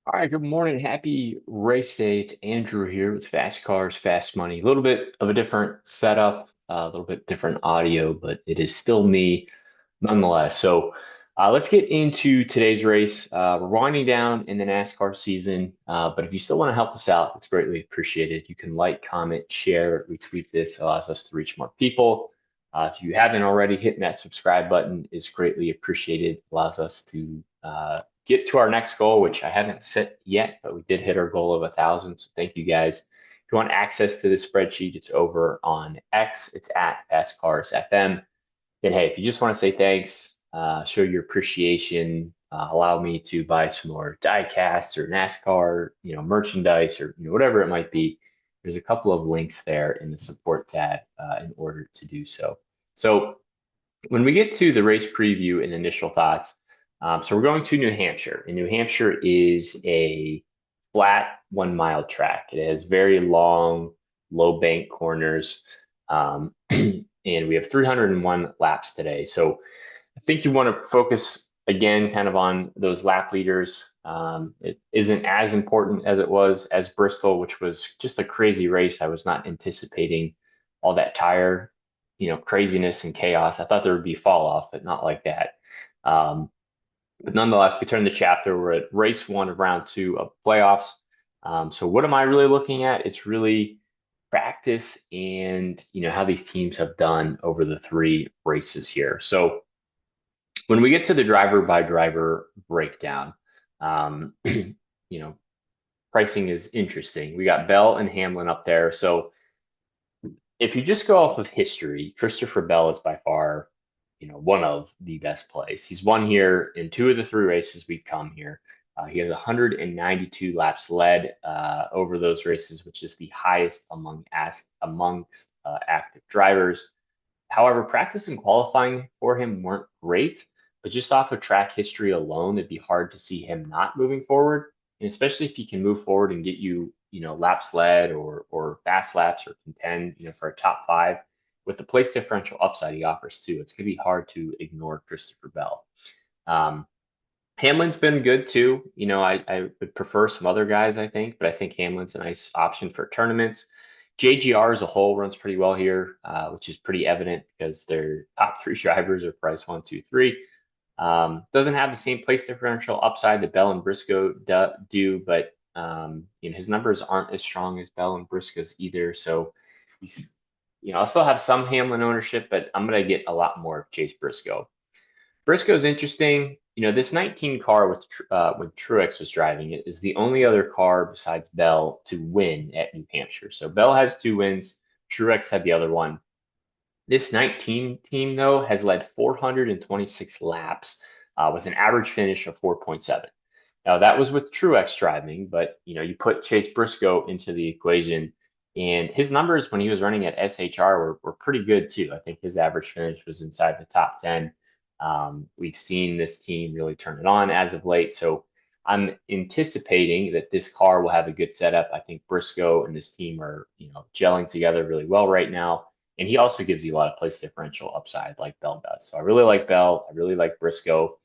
All right, good morning. Happy race day. It's Andrew here with Fast Cars, Fast Money. A little bit of a different setup, a little bit different audio, but it is still me nonetheless. Let's get into today's race. We're winding down in the NASCAR season, but if you still want to help us out, it's greatly appreciated. You can like, comment, share, retweet this. Allows us to reach more people. If you haven't already, hitting that subscribe button is greatly appreciated. Allows us to get to our next goal, which I haven't set yet, but we did hit our goal of 1,000. So thank you guys. If you want access to the spreadsheet, it's over on X. It's at Fast Cars FM. Then, hey, if you just want to say thanks, show your appreciation, allow me to buy some more diecasts or NASCAR, merchandise or whatever it might be. There's a couple of links there in the support tab in order to do so. So when we get to the race preview and initial thoughts, so we're going to New Hampshire, and New Hampshire is a flat 1 mile track. It has very long, low bank corners, and we have 301 laps today. So I think you want to focus again kind of on those lap leaders. It isn't as important as it was as Bristol, which was just a crazy race. I was not anticipating all that tire, craziness and chaos. I thought there would be fall off, but not like that. Um, but nonetheless, we turn the chapter. We're at race one of round two of playoffs. So what am I really looking at? It's really practice and how these teams have done over the three races here. So when we get to the driver by driver breakdown, you know, pricing is interesting. We got Bell and Hamlin up there. So if you just go off of history, Christopher Bell is by far, one of the best plays. He's won here in two of the three races we've come here. He has 192 laps led over those races, which is the highest amongst active drivers. However, practice and qualifying for him weren't great, but just off of track history alone, it'd be hard to see him not moving forward. And especially if he can move forward and get you, laps led or fast laps or contend, for a top five with the place differential upside he offers too. It's gonna be hard to ignore Christopher Bell. Um, Hamlin's been good too. I would prefer some other guys, I think, but I think Hamlin's a nice option for tournaments. JGR as a whole runs pretty well here, which is pretty evident because their top three drivers are price one, two, three. Doesn't have the same place differential upside that Bell and Briscoe do, but his numbers aren't as strong as Bell and Briscoe's either. So he's, I'll still have some Hamlin ownership, but I'm gonna get a lot more of Chase Briscoe. Briscoe's interesting. This 19 car with when Truex was driving it is the only other car besides Bell to win at New Hampshire. So Bell has two wins. Truex had the other one. This 19 team, though, has led 426 laps with an average finish of 4.7. Now, that was with Truex driving, but you put Chase Briscoe into the equation, and his numbers when he was running at SHR were pretty good too. I think his average finish was inside the top 10. We've seen this team really turn it on as of late. So I'm anticipating that this car will have a good setup. I think Briscoe and this team are, gelling together really well right now. And he also gives you a lot of place differential upside like Bell does. So I really like Bell. I really like Briscoe.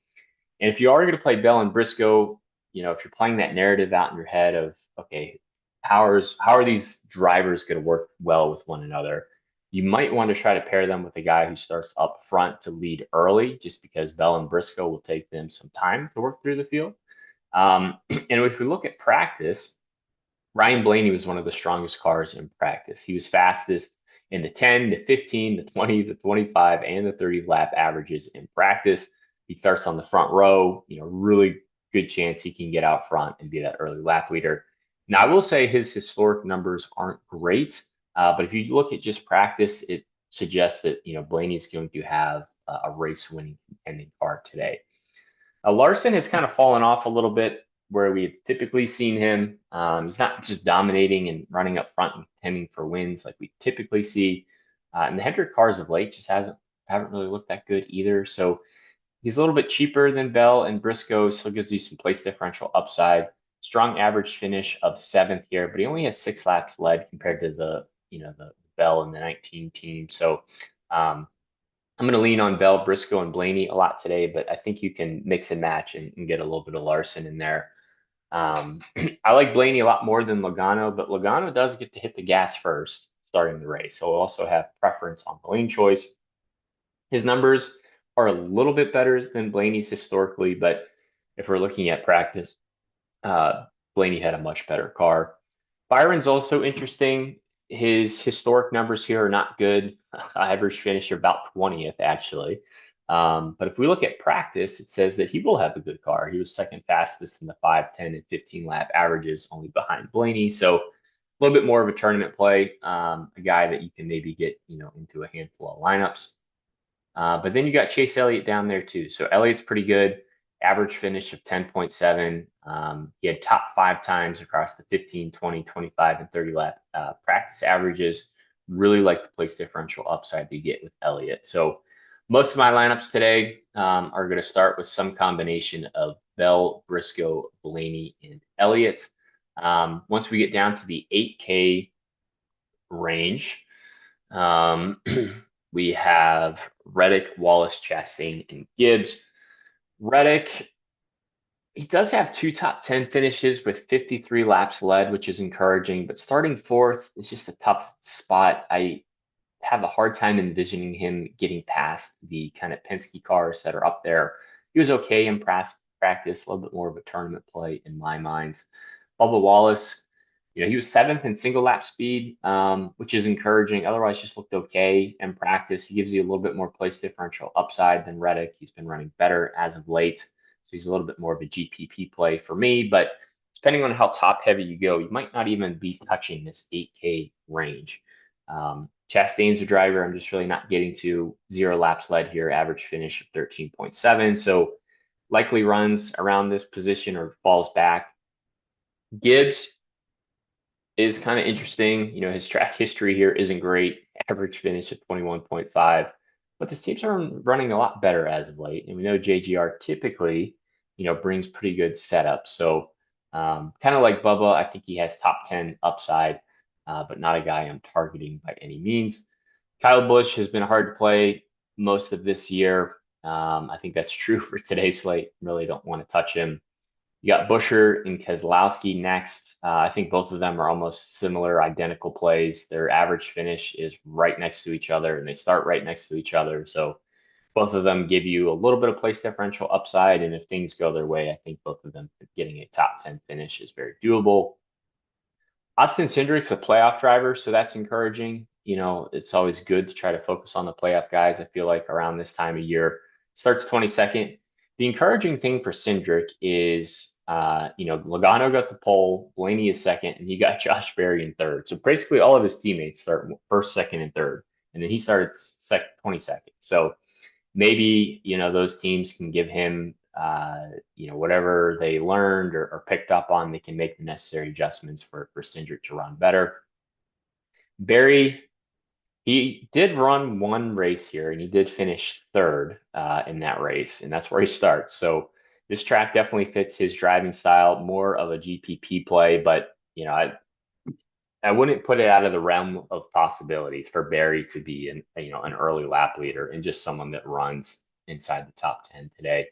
And if you are going to play Bell and Briscoe, if you're playing that narrative out in your head of, okay, how are these drivers going to work well with one another? You might want to try to pair them with a guy who starts up front to lead early, just because Bell and Briscoe will take them some time to work through the field. And if we look at practice, Ryan Blaney was one of the strongest cars in practice. He was fastest in the 10, the 15, the 20, the 25, and the 30 lap averages in practice. He starts on the front row, really good chance he can get out front and be that early lap leader. Now, I will say his historic numbers aren't great, but if you look at just practice, it suggests that, Blaney's going to have a race winning contending car today. Larson has kind of fallen off a little bit where we've typically seen him. He's not just dominating and running up front and contending for wins like we typically see. And the Hendrick cars of late just haven't really looked that good either. So he's a little bit cheaper than Bell and Briscoe, so gives you some place differential upside. Strong average finish of seventh here, but he only has 6 laps led compared to the Bell and the 19 team. So I'm going to lean on Bell, Briscoe, and Blaney a lot today, but I think you can mix and match and get a little bit of Larson in there. I like Blaney a lot more than Logano, but Logano does get to hit the gas first starting the race. So we'll also have preference on the lane choice. His numbers are a little bit better than Blaney's historically, but if we're looking at practice, Blaney had a much better car. Byron's also interesting. His historic numbers here are not good. Average finish about 20th, actually. But if we look at practice, it says that he will have a good car. He was second fastest in the 5, 10, and 15 lap averages, only behind Blaney. So a little bit more of a tournament play, a guy that you can maybe get, into a handful of lineups. But then you got Chase Elliott down there too. So Elliott's pretty good. Average finish of 10.7. He had top 5 times across the 15, 20, 25, and 30 lap practice averages. Really like the place differential upside to get with Elliott. So most of my lineups today are going to start with some combination of Bell, Briscoe, Blaney, and Elliott. Once we get down to the 8K range, we have Reddick, Wallace, Chastain, and Gibbs. Reddick, he does have 2 top 10 finishes with 53 laps led, which is encouraging, but starting fourth is just a tough spot. I have a hard time envisioning him getting past the kind of Penske cars that are up there. He was okay in practice, a little bit more of a tournament play in my mind. Bubba Wallace, he was seventh in single lap speed, which is encouraging. Otherwise, just looked okay in practice. He gives you a little bit more place differential upside than Reddick. He's been running better as of late, so he's a little bit more of a GPP play for me. But depending on how top heavy you go, you might not even be touching this 8K range. Chastain's a driver I'm just really not getting to. 0 laps led here, average finish of 13.7. So likely runs around this position or falls back. Gibbs is kind of interesting. His track history here isn't great. Average finish of 21.5, but this team's are running a lot better as of late. And we know JGR typically, brings pretty good setups. So kind of like Bubba, I think he has top 10 upside, but not a guy I'm targeting by any means. Kyle Busch has been hard to play most of this year. I think that's true for today's slate. Really don't want to touch him. You got Busher and Keselowski next. I think both of them are almost similar, identical plays. Their average finish is right next to each other, and they start right next to each other. So both of them give you a little bit of place differential upside. And if things go their way, I think both of them getting a top 10 finish is very doable. Austin Cindric's a playoff driver, so that's encouraging. It's always good to try to focus on the playoff guys. I feel like around this time of year, starts 22nd. The encouraging thing for Cindric is, Logano got the pole, Blaney is second, and he got Josh Berry in third. So basically, all of his teammates start first, second, and third, and then he started 22nd. So maybe those teams can give him whatever they learned or picked up on. They can make the necessary adjustments for Cindric to run better. Berry, he did run one race here, and he did finish third in that race, and that's where he starts. So this track definitely fits his driving style, more of a GPP play, but I wouldn't put it out of the realm of possibilities for Berry to be an early lap leader and just someone that runs inside the top 10 today.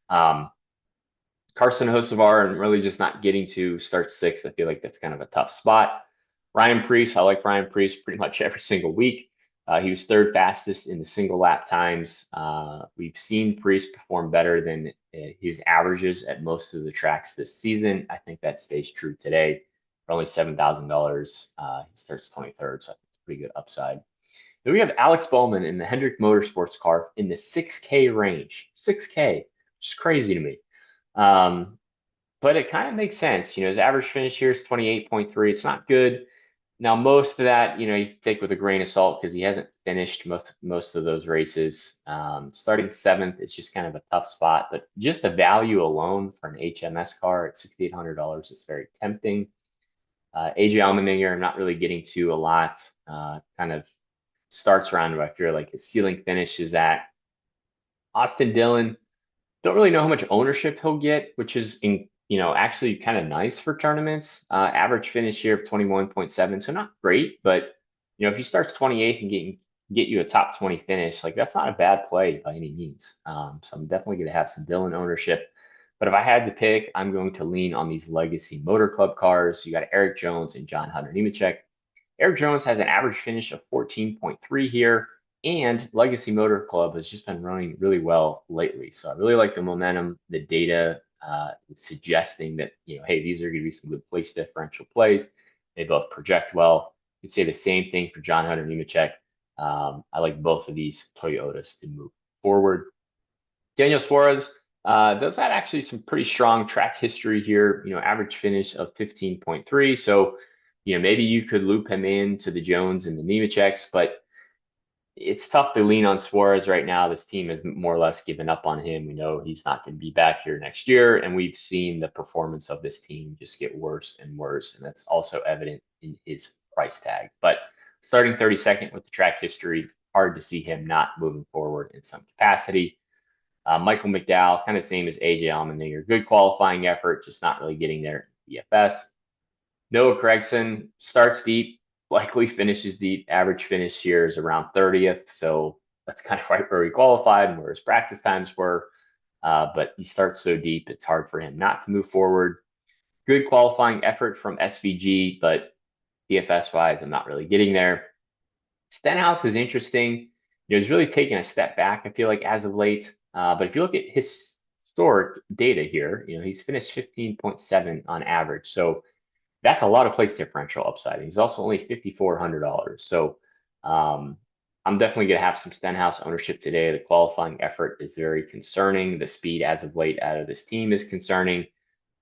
Carson Hocevar, and really just not getting to start sixth. I feel like that's kind of a tough spot. Ryan Preece, I like Ryan Preece pretty much every single week. He was third fastest in the single lap times. We've seen Preece perform better than his averages at most of the tracks this season. I think that stays true today. For only $7,000, he starts 23rd, so I think it's a pretty good upside. Then we have Alex Bowman in the Hendrick Motorsports car in the 6K range. 6K, which is crazy to me. But it kind of makes sense. His average finish here is 28.3. It's not good. Now, most of that, you take with a grain of salt because he hasn't finished most of those races. Starting seventh, it's just kind of a tough spot. But just the value alone for an HMS car at $6,800 is very tempting. AJ Allmendinger, I'm not really getting to a lot. Kind of starts around where I feel like his ceiling finish is at. Austin Dillon, don't really know how much ownership he'll get, which is actually kind of nice for tournaments. Average finish here of 21.7, so not great, but if he starts 28th and get you a top 20 finish, like that's not a bad play by any means. So I'm definitely going to have some Dillon ownership. But if I had to pick, I'm going to lean on these Legacy Motor Club cars. You got Eric Jones and John Hunter Nemechek. Eric Jones has an average finish of 14.3 here, and Legacy Motor Club has just been running really well lately. So I really like the momentum, the data suggesting that, hey, these are going to be some good place differential plays. They both project well. You could say the same thing for John Hunter Nemechek. I like both of these Toyotas to move forward. Daniel Suarez does have actually some pretty strong track history here, average finish of 15.3. So, maybe you could loop him into the Jones and the Nemecheks, but it's tough to lean on Suarez right now. This team has more or less given up on him. We know he's not going to be back here next year, and we've seen the performance of this team just get worse and worse, and that's also evident in his price tag. But starting 32nd with the track history, hard to see him not moving forward in some capacity. Michael McDowell, kind of same as AJ Allmendinger. Good qualifying effort, just not really getting there in DFS. Noah Gregson starts deep, likely finishes deep. Average finish here is around 30th. So that's kind of right where he qualified and where his practice times were. But he starts so deep, it's hard for him not to move forward. Good qualifying effort from SVG, but DFS wise, I'm not really getting there. Stenhouse is interesting. He's really taken a step back, I feel like, as of late. But if you look at his historic data here, he's finished 15.7 on average. So that's a lot of place differential upside. He's also only $5,400. So I'm definitely going to have some Stenhouse ownership today. The qualifying effort is very concerning. The speed as of late out of this team is concerning.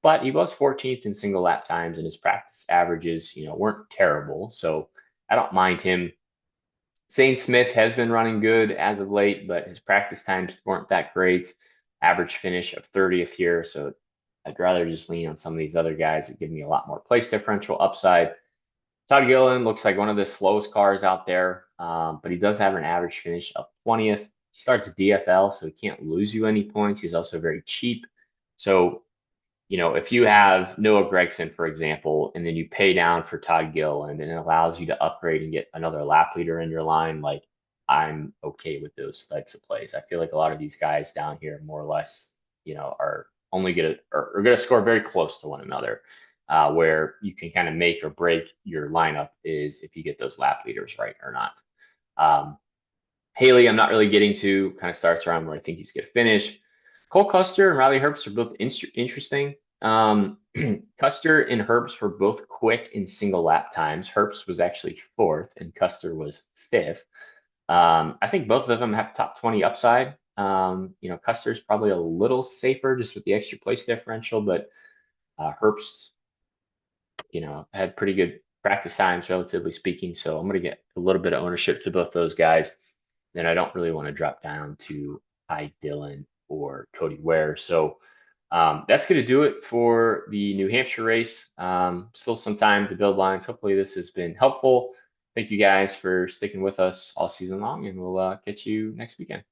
But he was 14th in single lap times, and his practice averages, weren't terrible. So I don't mind him. Zane Smith has been running good as of late, but his practice times weren't that great. Average finish of 30th here, so I'd rather just lean on some of these other guys that give me a lot more place differential upside. Todd Gilliland looks like one of the slowest cars out there, but he does have an average finish of 20th. He starts DFL, so he can't lose you any points. He's also very cheap. So if you have Noah Gregson, for example, and then you pay down for Todd Gilliland and it allows you to upgrade and get another lap leader in your line, like I'm okay with those types of plays. I feel like a lot of these guys down here more or less, are only going to are going to score very close to one another. Where you can kind of make or break your lineup is if you get those lap leaders right or not. Haley, I'm not really getting to, kind of starts around where I think he's going to finish. Cole Custer and Riley Herbst are both interesting. Custer and Herbst were both quick in single lap times. Herbst was actually fourth and Custer was fifth. I think both of them have top 20 upside. Custer's probably a little safer just with the extra place differential, but Herbst, had pretty good practice times, relatively speaking. So I'm going to get a little bit of ownership to both those guys. Then I don't really want to drop down to Ty Dillon or Cody Ware. So that's going to do it for the New Hampshire race. Still some time to build lines. Hopefully this has been helpful. Thank you guys for sticking with us all season long, and we'll catch you next weekend.